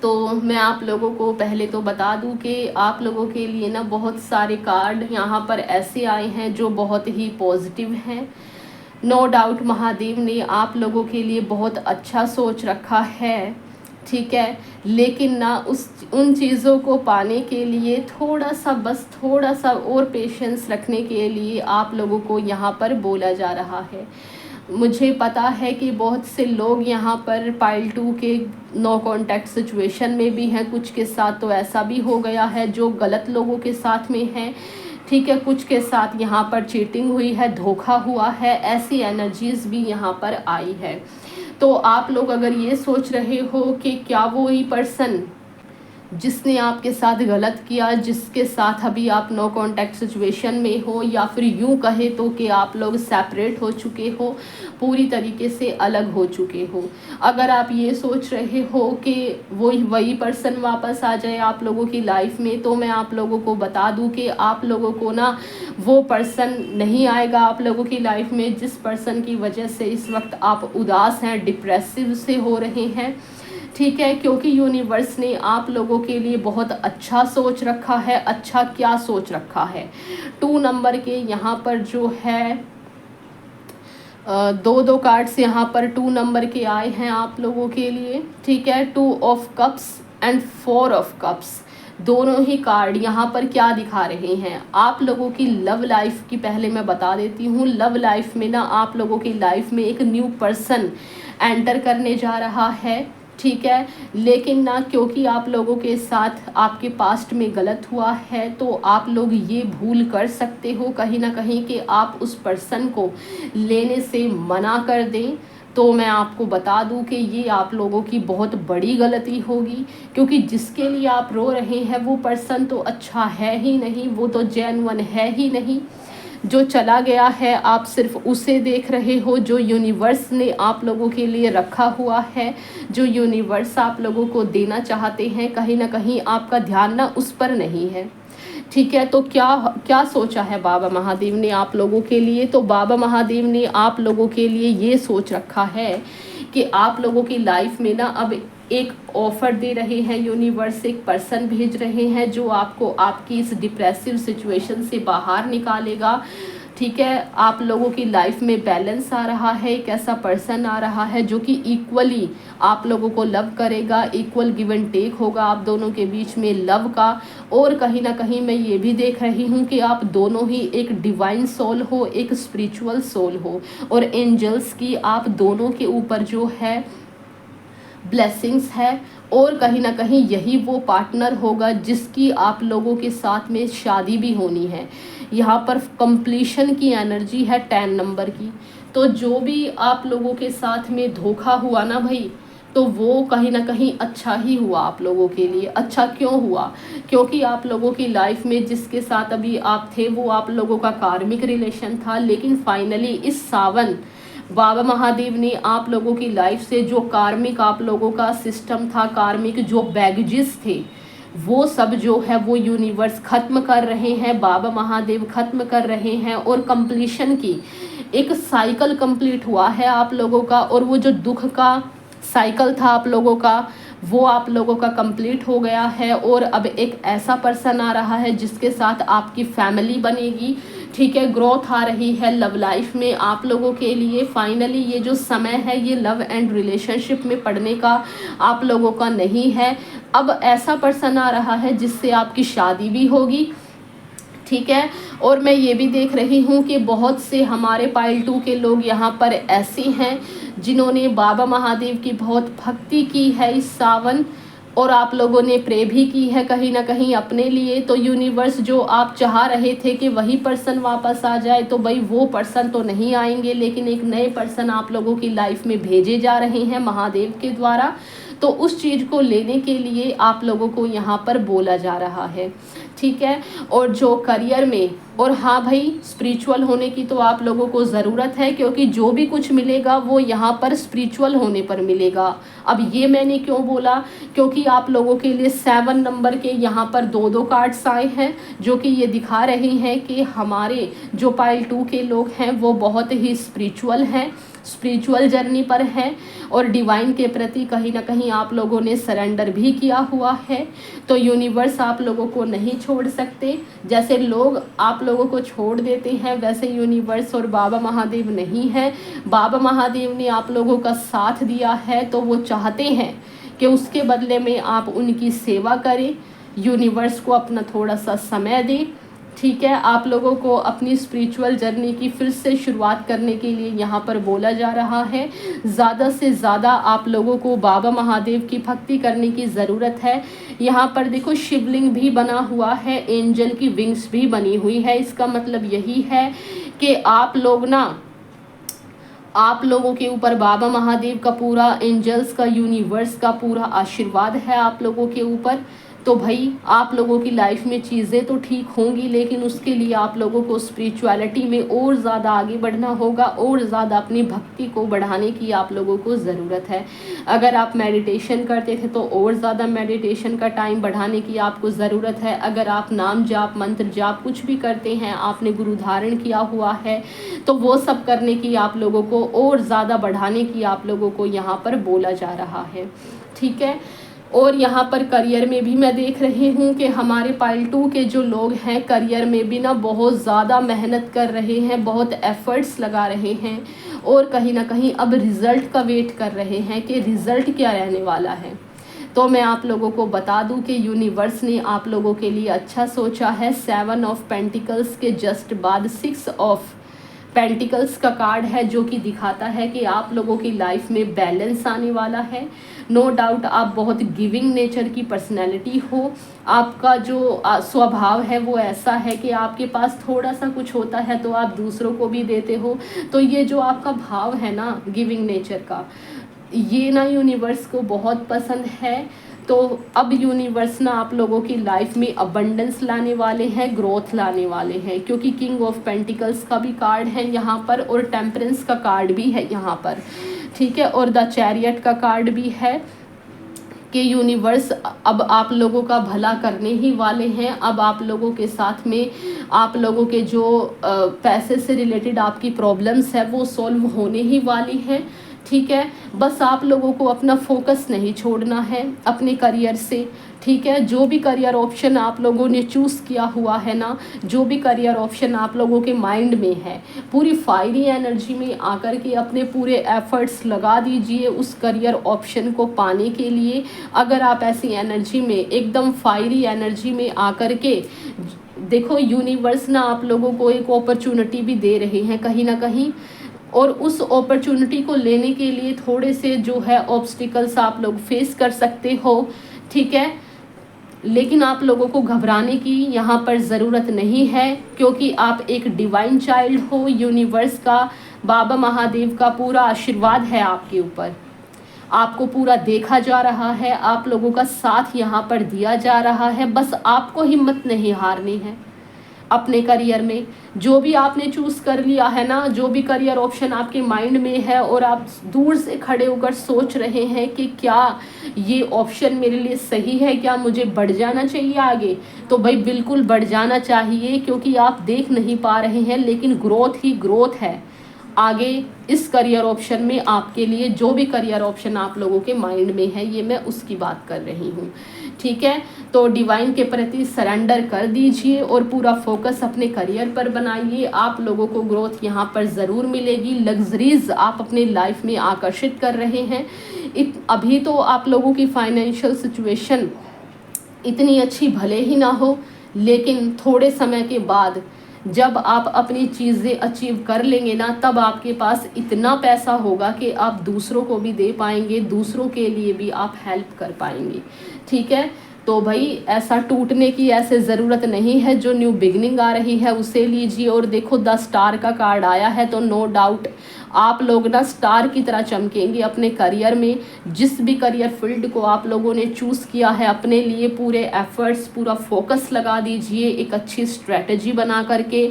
तो मैं आप लोगों को पहले तो बता दूं कि आप लोगों के लिए ना बहुत सारे कार्ड यहाँ पर ऐसे आए हैं जो बहुत ही पॉजिटिव हैं। नो डाउट महादेव ने आप लोगों के लिए बहुत अच्छा सोच रखा है, ठीक है। लेकिन ना उन चीज़ों को पाने के लिए थोड़ा सा और पेशेंस रखने के लिए आप लोगों को यहाँ पर बोला जा रहा है। मुझे पता है कि बहुत से लोग यहाँ पर पाइल 2 के नो कांटेक्ट सिचुएशन में भी हैं, कुछ के साथ तो ऐसा भी हो गया है जो गलत लोगों के साथ में है, ठीक है। कुछ के साथ यहाँ पर चीटिंग हुई है, धोखा हुआ है, ऐसी एनर्जीज भी यहाँ पर आई है। तो आप लोग अगर ये सोच रहे हो कि क्या वो ही पर्सन जिसने आपके साथ गलत किया, जिसके साथ अभी आप नो कांटेक्ट सिचुएशन में हो, या फिर यूं कहे तो कि आप लोग सेपरेट हो चुके हो, पूरी तरीके से अलग हो चुके हो, अगर आप ये सोच रहे हो कि वही पर्सन वापस आ जाए आप लोगों की लाइफ में, तो मैं आप लोगों को बता दूं कि आप लोगों को ना वो पर्सन नहीं आएगा आप लोगों की लाइफ में जिस पर्सन की वजह से इस वक्त आप उदास हैं, डिप्रेसिव से हो रहे हैं, ठीक है। क्योंकि यूनिवर्स ने आप लोगों के लिए बहुत अच्छा सोच रखा है। अच्छा क्या सोच रखा है, 2 नंबर के यहाँ पर जो है दो कार्ड्स यहाँ पर 2 नंबर के आए हैं आप लोगों के लिए, ठीक है। 2 of cups and 4 of cups, दोनों ही कार्ड यहाँ पर क्या दिखा रहे हैं, आप लोगों की लव लाइफ की पहले मैं बता देती हूँ। लव लाइफ में ना आप लोगों की लाइफ में एक न्यू पर्सन एंटर करने जा रहा है, ठीक है। लेकिन ना क्योंकि आप लोगों के साथ आपके पास्ट में गलत हुआ है तो आप लोग ये भूल कर सकते हो कहीं ना कहीं कि आप उस पर्सन को लेने से मना कर दें। तो मैं आपको बता दूं कि ये आप लोगों की बहुत बड़ी गलती होगी, क्योंकि जिसके लिए आप रो रहे हैं वो पर्सन तो अच्छा है ही नहीं, वो तो जेन्युइन है ही नहीं। जो चला गया है आप सिर्फ उसे देख रहे हो जो यूनिवर्स ने आप लोगों के लिए रखा हुआ है, जो यूनिवर्स आप लोगों को देना चाहते हैं, कहीं ना कहीं आपका ध्यान ना उस पर नहीं है, ठीक है। तो क्या सोचा है बाबा महादेव ने आप लोगों के लिए, तो बाबा महादेव ने आप लोगों के लिए ये सोच रखा है कि आप लोगों की लाइफ में ना अब एक ऑफ़र दे रहे हैं यूनिवर्स, एक पर्सन भेज रहे हैं जो आपको आपकी इस डिप्रेसिव सिचुएशन से बाहर निकालेगा, ठीक है। आप लोगों की लाइफ में बैलेंस आ रहा है, एक ऐसा पर्सन आ रहा है जो कि इक्वली आप लोगों को लव करेगा, इक्वल गिव एंड टेक होगा आप दोनों के बीच में लव का। और कहीं ना कहीं मैं ये भी देख रही हूँ कि आप दोनों ही एक डिवाइन सोल हो, एक स्पिरिचुअल सोल हो, और एंजल्स की आप दोनों के ऊपर जो है ब्लेसिंग्स है। और कहीं ना कहीं यही वो पार्टनर होगा जिसकी आप लोगों के साथ में शादी भी होनी है। यहाँ पर कंप्लीशन की एनर्जी है 10 नंबर की। तो जो भी आप लोगों के साथ में धोखा हुआ ना भाई, तो वो कहीं ना कहीं अच्छा ही हुआ आप लोगों के लिए। अच्छा क्यों हुआ, क्योंकि आप लोगों की लाइफ में जिसके साथ अभी आप थे वो आप लोगों का कार्मिक रिलेशन था, लेकिन फाइनली इस सावन बाबा महादेव ने आप लोगों की लाइफ से जो कार्मिक आप लोगों का सिस्टम था, कार्मिक जो बैगेजेस थे, वो सब जो है वो यूनिवर्स ख़त्म कर रहे हैं, बाबा महादेव ख़त्म कर रहे हैं। और कंप्लीशन की एक साइकिल कंप्लीट हुआ है आप लोगों का, और वो जो दुख का साइकिल था आप लोगों का वो आप लोगों का कंप्लीट हो गया है। और अब एक ऐसा पर्सन आ रहा है जिसके साथ आपकी फैमिली बनेगी, ठीक है, ग्रोथ आ रही है लव लाइफ में आप लोगों के लिए। फाइनली ये जो समय है ये लव एंड रिलेशनशिप में पड़ने का आप लोगों का नहीं है। अब ऐसा पर्सन आ रहा है जिससे आपकी शादी भी होगी, ठीक है। और मैं ये भी देख रही हूँ कि बहुत से हमारे पाइल 2 के लोग यहाँ पर ऐसे हैं जिन्होंने बाबा महादेव की बहुत भक्ति की है इस सावन, और आप लोगों ने प्रे भी की है कहीं ना कहीं अपने लिए। तो यूनिवर्स जो आप चाह रहे थे कि वही पर्सन वापस आ जाए, तो भाई वो पर्सन तो नहीं आएंगे, लेकिन एक नए पर्सन आप लोगों की लाइफ में भेजे जा रहे हैं महादेव के द्वारा। तो उस चीज़ को लेने के लिए आप लोगों को यहाँ पर बोला जा रहा है, ठीक है। और जो करियर में, और हाँ भाई स्पिरिचुअल होने की तो आप लोगों को ज़रूरत है, क्योंकि जो भी कुछ मिलेगा वो यहाँ पर स्पिरिचुअल होने पर मिलेगा। अब ये मैंने क्यों बोला, क्योंकि आप लोगों के लिए 7 नंबर के यहाँ पर 2 कार्ड्स आए हैं जो कि ये दिखा रहे हैं कि हमारे जो पाइल 2 के लोग हैं वो बहुत ही स्पिरिचुअल हैं, स्पिरिचुअल जर्नी पर हैं, और डिवाइन के प्रति कहीं ना कहीं आप लोगों ने सरेंडर भी किया हुआ है। तो यूनिवर्स आप लोगों को नहीं छोड़ सकते। जैसे लोग आप लोगों को छोड़ देते हैं वैसे यूनिवर्स और बाबा महादेव नहीं है। बाबा महादेव ने आप लोगों का साथ दिया है तो वो चाहते हैं कि उसके बदले में आप उनकी सेवा करें, यूनिवर्स को अपना थोड़ा सा समय दें, ठीक है। आप लोगों को अपनी स्पिरिचुअल जर्नी की फिर से शुरुआत करने के लिए यहाँ पर बोला जा रहा है। ज़्यादा से ज़्यादा आप लोगों को बाबा महादेव की भक्ति करने की ज़रूरत है। यहाँ पर देखो शिवलिंग भी बना हुआ है, एंजल की विंग्स भी बनी हुई है। इसका मतलब यही है कि आप लोगों के ऊपर बाबा महादेव का पूरा, एंजल्स का, यूनिवर्स का पूरा आशीर्वाद है आप लोगों के ऊपर। तो भाई आप लोगों की लाइफ में चीज़ें तो ठीक होंगी, लेकिन उसके लिए आप लोगों को स्पिरिचुअलिटी में और ज़्यादा आगे बढ़ना होगा, और ज़्यादा अपनी भक्ति को बढ़ाने की आप लोगों को ज़रूरत है। अगर आप मेडिटेशन करते थे तो और ज़्यादा मेडिटेशन का टाइम बढ़ाने की आपको ज़रूरत है। अगर आप नाम जाप, मंत्र जाप कुछ भी करते हैं, आपने गुरु धारण किया हुआ है, तो वो सब करने की आप लोगों को और ज़्यादा बढ़ाने की आप लोगों को यहाँ पर बोला जा रहा है, ठीक है। और यहाँ पर करियर में भी मैं देख रही हूँ कि हमारे पाइल 2 के जो लोग हैं करियर में भी ना बहुत ज़्यादा मेहनत कर रहे हैं, बहुत एफर्ट्स लगा रहे हैं, और कहीं ना कहीं अब रिज़ल्ट का वेट कर रहे हैं कि रिज़ल्ट क्या रहने वाला है। तो मैं आप लोगों को बता दूं कि यूनिवर्स ने आप लोगों के लिए अच्छा सोचा है। 7 ऑफ पेंटिकल्स के जस्ट बाद 6 ऑफ पेंटिकल्स का कार्ड है जो कि दिखाता है कि आप लोगों की लाइफ में बैलेंस आने वाला है। नो डाउट आप बहुत गिविंग नेचर की पर्सनैलिटी हो। आपका जो स्वभाव है वो ऐसा है कि आपके पास थोड़ा सा कुछ होता है तो आप दूसरों को भी देते हो। तो ये जो आपका भाव है ना गिविंग नेचर का, ये ना यूनिवर्स को बहुत पसंद है। तो अब यूनिवर्स ना आप लोगों की लाइफ में अबंडेंस लाने वाले हैं, ग्रोथ लाने वाले हैं, क्योंकि किंग ऑफ पेंटिकल्स का भी कार्ड है यहाँ पर और टेम्परेंस का कार्ड भी है यहाँ पर, ठीक है। और द चैरियट का कार्ड भी है कि यूनिवर्स अब आप लोगों का भला करने ही वाले हैं। अब आप लोगों के साथ में आप लोगों के जो पैसे से रिलेटेड आपकी प्रॉब्लम्स है वो सॉल्व होने ही वाली हैं, ठीक है। बस आप लोगों को अपना फोकस नहीं छोड़ना है अपने करियर से, ठीक है। जो भी करियर ऑप्शन आप लोगों ने चूज़ किया हुआ है ना, जो भी करियर ऑप्शन आप लोगों के माइंड में है, पूरी फायरी एनर्जी में आकर के अपने पूरे एफर्ट्स लगा दीजिए उस करियर ऑप्शन को पाने के लिए। अगर आप ऐसी एनर्जी में, एकदम फायरी एनर्जी में आकर के देखो, यूनिवर्स ना आप लोगों को एक अपॉर्चुनिटी भी दे रहे हैं कहीं ना कहीं, और उस अपॉर्चुनिटी को लेने के लिए थोड़े से जो है ऑब्स्टिकल्स आप लोग फेस कर सकते हो, ठीक है। लेकिन आप लोगों को घबराने की यहाँ पर ज़रूरत नहीं है, क्योंकि आप एक डिवाइन चाइल्ड हो। यूनिवर्स का, बाबा महादेव का पूरा आशीर्वाद है आपके ऊपर, आपको पूरा देखा जा रहा है, आप लोगों का साथ यहाँ पर दिया जा रहा है। बस आपको हिम्मत नहीं हारनी है अपने करियर में। जो भी आपने चूज़ कर लिया है ना, जो भी करियर ऑप्शन आपके माइंड में है और आप दूर से खड़े होकर सोच रहे हैं कि क्या ये ऑप्शन मेरे लिए सही है, क्या मुझे बढ़ जाना चाहिए आगे, तो भाई बिल्कुल बढ़ जाना चाहिए, क्योंकि आप देख नहीं पा रहे हैं लेकिन ग्रोथ ही ग्रोथ है। आगे इस करियर ऑप्शन में आपके लिए जो भी करियर ऑप्शन आप लोगों के माइंड में है, ये मैं उसकी बात कर रही हूँ। ठीक है, तो डिवाइन के प्रति सरेंडर कर दीजिए और पूरा फोकस अपने करियर पर बनाइए। आप लोगों को ग्रोथ यहाँ पर ज़रूर मिलेगी। लग्जरीज आप अपने लाइफ में आकर्षित कर रहे हैं। अभी तो आप लोगों की फाइनेंशियल सिचुएशन इतनी अच्छी भले ही ना हो, लेकिन थोड़े समय के बाद जब आप अपनी चीज़ें अचीव कर लेंगे ना, तब आपके पास इतना पैसा होगा कि आप दूसरों को भी दे पाएंगे, दूसरों के लिए भी आप हेल्प कर पाएंगे। ठीक है, तो भाई ऐसा टूटने की ऐसे ज़रूरत नहीं है। जो न्यू बिगनिंग आ रही है उसे लीजिए। और देखो 10 स्टार का कार्ड आया है, तो नो डाउट आप लोग ना स्टार की तरह चमकेंगे अपने करियर में। जिस भी करियर फील्ड को आप लोगों ने चूज़ किया है अपने लिए, पूरे एफर्ट्स, पूरा फोकस लगा दीजिए एक अच्छी स्ट्रेटजी बना करके।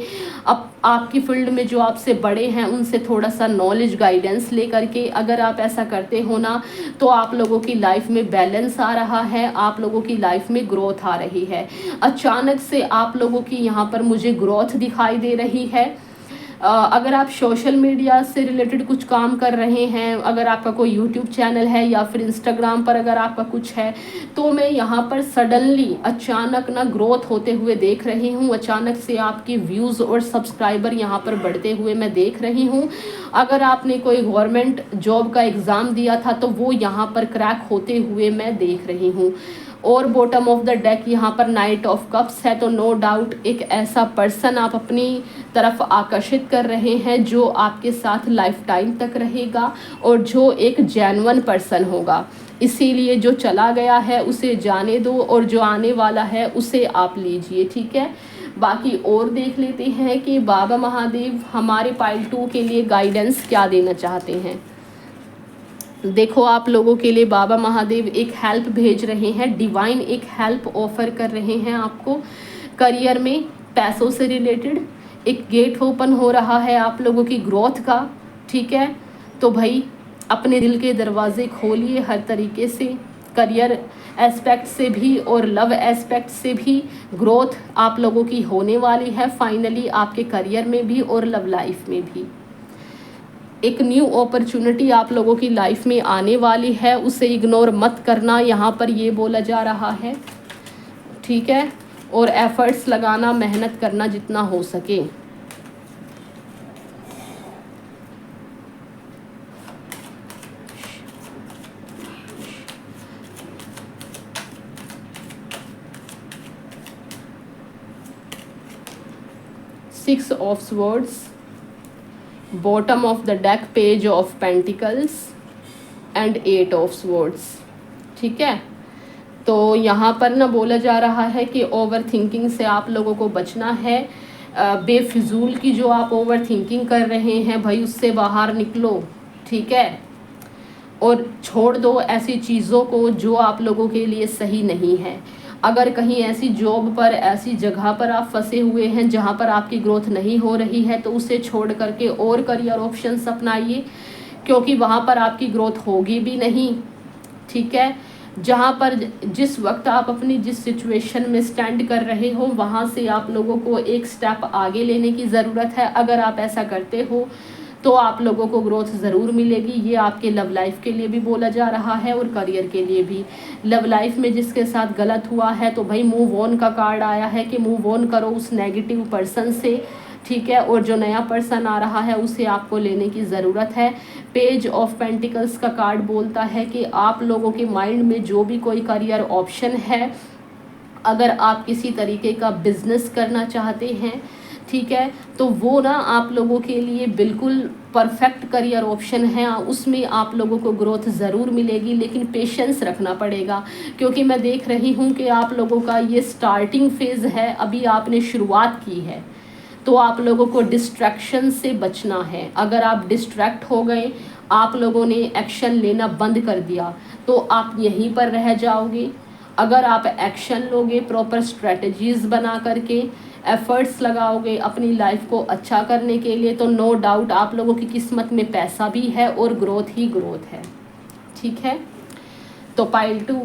अब आपकी फील्ड में जो आपसे बड़े हैं उनसे थोड़ा सा नॉलेज गाइडेंस ले करके अगर आप ऐसा करते हो ना, तो आप लोगों की लाइफ में बैलेंस आ रहा है, आप लोगों की लाइफ में ग्रोथ आ रही है। अचानक से आप लोगों की यहाँ पर मुझे ग्रोथ दिखाई दे रही है। अगर आप सोशल मीडिया से रिलेटेड कुछ काम कर रहे हैं, अगर आपका कोई यूट्यूब चैनल है या फिर इंस्टाग्राम पर अगर आपका कुछ है, तो मैं यहाँ पर सडनली अचानक ना ग्रोथ होते हुए देख रही हूँ। अचानक से आपकी व्यूज़ और सब्सक्राइबर यहाँ पर बढ़ते हुए मैं देख रही हूँ। अगर आपने कोई गवर्नमेंट जॉब का एग्ज़ाम दिया था तो वो यहाँ पर क्रैक होते हुए मैं देख रही हूँ। और बॉटम ऑफ द डेक यहाँ पर नाइट ऑफ कप्स है, तो नो डाउट एक ऐसा पर्सन आप अपनी तरफ आकर्षित कर रहे हैं जो आपके साथ लाइफ टाइम तक रहेगा और जो एक जेन्युइन पर्सन होगा। इसीलिए जो चला गया है उसे जाने दो और जो आने वाला है उसे आप लीजिए। ठीक है, बाकी और देख लेते हैं कि बाबा महादेव हमारे पाइल 2 के लिए गाइडेंस क्या देना चाहते हैं। देखो आप लोगों के लिए बाबा महादेव एक हेल्प भेज रहे हैं, डिवाइन एक हेल्प ऑफर कर रहे हैं आपको। करियर में पैसों से रिलेटेड एक गेट ओपन हो रहा है आप लोगों की ग्रोथ का। ठीक है, तो भाई अपने दिल के दरवाजे खोलिए हर तरीके से, करियर एस्पेक्ट से भी और लव एस्पेक्ट से भी ग्रोथ आप लोगों की होने वाली है फाइनली, आपके करियर में भी और लव लाइफ में भी। एक न्यू अपॉर्चुनिटी आप लोगों की लाइफ में आने वाली है, उसे इग्नोर मत करना, यहाँ पर ये बोला जा रहा है। ठीक है, और एफर्ट्स लगाना, मेहनत करना जितना हो सके। Six of swords, bottom of the deck page of pentacles and 8 of swords. ठीक है, तो यहाँ पर ना बोला जा रहा है कि ओवर थिंकिंग से आप लोगों को बचना है। बेफिजूल की जो आप ओवर थिंकिंग कर रहे हैं भाई उससे बाहर निकलो। ठीक है, और छोड़ दो ऐसी चीज़ों को जो आप लोगों के लिए सही नहीं है। अगर कहीं ऐसी जॉब पर, ऐसी जगह पर आप फंसे हुए हैं जहां पर आपकी ग्रोथ नहीं हो रही है, तो उसे छोड़ करके और करियर ऑप्शंस अपनाइए, क्योंकि वहां पर आपकी ग्रोथ होगी भी नहीं। ठीक है, जहां पर जिस वक्त आप अपनी जिस सिचुएशन में स्टैंड कर रहे हो वहां से आप लोगों को एक स्टेप आगे लेने की ज़रूरत है। अगर आप ऐसा करते हो तो आप लोगों को ग्रोथ ज़रूर मिलेगी। ये आपके लव लाइफ के लिए भी बोला जा रहा है और करियर के लिए भी। लव लाइफ में जिसके साथ गलत हुआ है तो भाई मूव ऑन का कार्ड आया है कि मूव ऑन करो उस नेगेटिव पर्सन से। ठीक है, और जो नया पर्सन आ रहा है उसे आपको लेने की ज़रूरत है। पेज ऑफ पेंटिकल्स का कार्ड बोलता है कि आप लोगों के माइंड में जो भी कोई करियर ऑप्शन है, अगर आप किसी तरीके का बिजनेस करना चाहते हैं, ठीक है, तो वो ना आप लोगों के लिए बिल्कुल परफेक्ट करियर ऑप्शन है। उसमें आप लोगों को ग्रोथ ज़रूर मिलेगी, लेकिन पेशेंस रखना पड़ेगा, क्योंकि मैं देख रही हूँ कि आप लोगों का ये स्टार्टिंग फेज़ है, अभी आपने शुरुआत की है। तो आप लोगों को डिस्ट्रैक्शन से बचना है। अगर आप डिस्ट्रैक्ट हो गए, आप लोगों ने एक्शन लेना बंद कर दिया, तो आप यहीं पर रह जाओगे। अगर आप एक्शन लोगे, प्रॉपर स्ट्रेटजीज़ बना करके एफर्ट्स लगाओगे अपनी लाइफ को अच्छा करने के लिए, तो नो डाउट आप लोगों की किस्मत में पैसा भी है और ग्रोथ ही ग्रोथ है। ठीक है, तो पाइल 2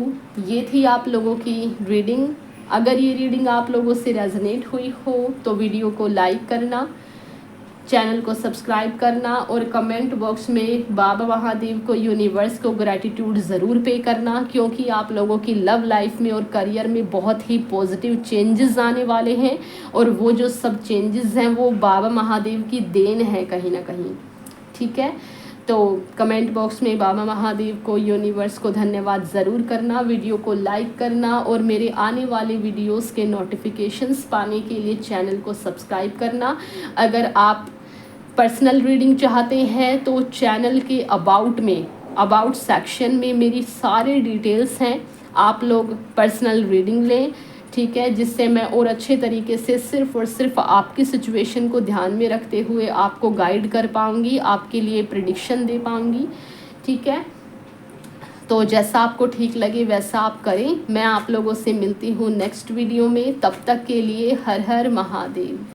ये थी आप लोगों की रीडिंग। अगर ये रीडिंग आप लोगों से रेजोनेट हुई हो तो वीडियो को लाइक करना, चैनल को सब्सक्राइब करना और कमेंट बॉक्स में बाबा महादेव को, यूनिवर्स को ग्रैटिट्यूड ज़रूर पे करना, क्योंकि आप लोगों की लव लाइफ में और करियर में बहुत ही पॉजिटिव चेंजेस आने वाले हैं। और वो जो सब चेंजेस हैं वो बाबा महादेव की देन है कहीं ना कहीं। ठीक है, तो कमेंट बॉक्स में बाबा महादेव को, यूनिवर्स को धन्यवाद ज़रूर करना, वीडियो को लाइक करना और मेरे आने वाले वीडियोस के नोटिफिकेशंस पाने के लिए चैनल को सब्सक्राइब करना। अगर आप पर्सनल रीडिंग चाहते हैं तो चैनल के अबाउट सेक्शन में मेरी सारे डिटेल्स हैं, आप लोग पर्सनल रीडिंग लें। ठीक है, जिससे मैं और अच्छे तरीके से सिर्फ़ और सिर्फ आपकी सिचुएशन को ध्यान में रखते हुए आपको गाइड कर पाऊँगी, आपके लिए प्रेडिक्शन दे पाऊँगी। ठीक है, तो जैसा आपको ठीक लगे वैसा आप करें। मैं आप लोगों से मिलती हूँ नेक्स्ट वीडियो में, तब तक के लिए हर हर महादेव।